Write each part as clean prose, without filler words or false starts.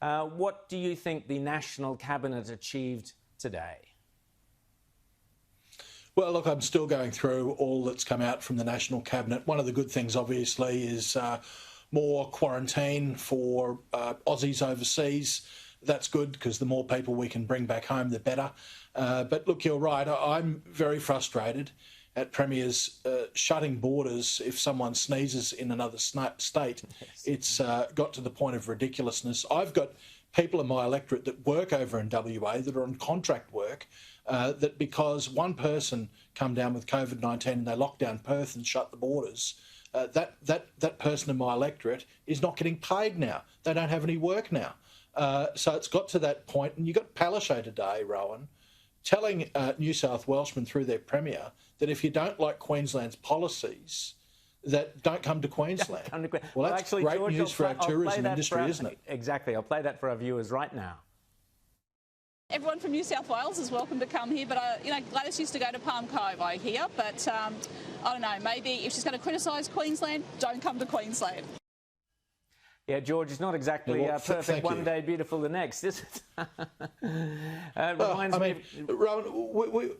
What do you think the National Cabinet achieved today? Well, look, I'm still going through all that's come out from the National Cabinet. One of the good things, obviously, is more quarantine for Aussies overseas. That's good because the more people we can bring back home, the better. But look, you're right. I'm very frustrated at premiers shutting borders if someone sneezes in another state. Yes. It's got to the point of ridiculousness. I've got people in my electorate that work over in WA that are on contract work, that because one person come down with COVID-19 and they locked down Perth and shut the borders, that person in my electorate is not getting paid now. They don't have any work now. So it's got to that point, and you got PALASCZUK today, Rowan, telling New South Welshmen through their Premier that if you don't like Queensland's policies, that don't come to Queensland. Well, that's actually, great George, news for our tourism industry, isn't it? Exactly. I'll play that for our viewers right now. Everyone from New South Wales is welcome to come here, but you know, Gladys used to go to Palm Cove, I hear, but I don't know, maybe if she's going to criticise Queensland, don't come to Queensland. Yeah, George, it's not exactly perfect one day, beautiful the next, is it? Reminds me of... Rowan,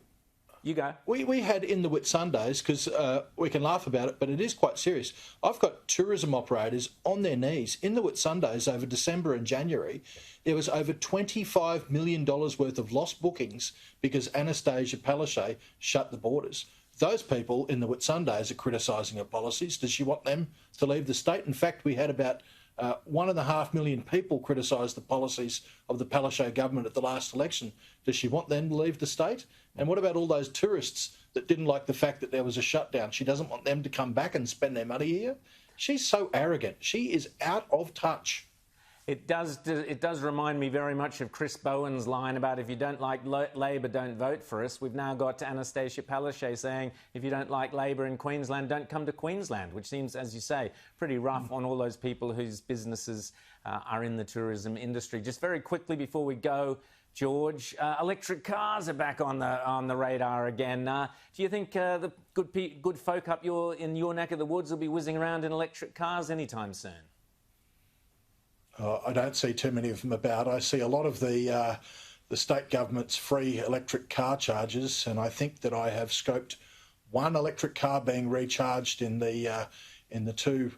you go. We had in the Whitsundays, because we can laugh about it, but it is quite serious. I've got tourism operators on their knees. In the Whitsundays over December and January, there was over $25 million worth of lost bookings because Anastasia Palaszczuk shut the borders. Those people in the Whitsundays are criticising her policies. Does she want them to leave the state? In fact, we had about 1.5 million people criticise the policies of the Palaszczuk government at the last election. Does she want them to leave the state? And what about all those tourists that didn't like the fact that there was a shutdown? She doesn't want them to come back and spend their money here? She's so arrogant. She is out of touch. It does remind me very much of Chris Bowen's line about if you don't like Labor, don't vote for us. We've now got Anastasia Palaszczuk saying if you don't like Labor in Queensland, don't come to Queensland, which seems, as you say, pretty rough on all those people whose businesses are in the tourism industry. Just very quickly before we go, George, electric cars are back on the radar again. Do you think the good folk up in your neck of the woods will be whizzing around in electric cars anytime soon? I don't see too many of them about. I see a lot of the state government's free electric car charges, and I think that I have scoped one electric car being recharged in the two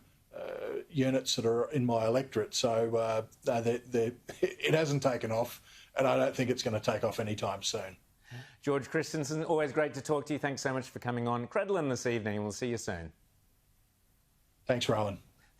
units that are in my electorate. So it hasn't taken off, and I don't think it's going to take off anytime soon. George Christensen, always great to talk to you. Thanks so much for coming on Credlin this evening. We'll see you soon. Thanks, Rowan.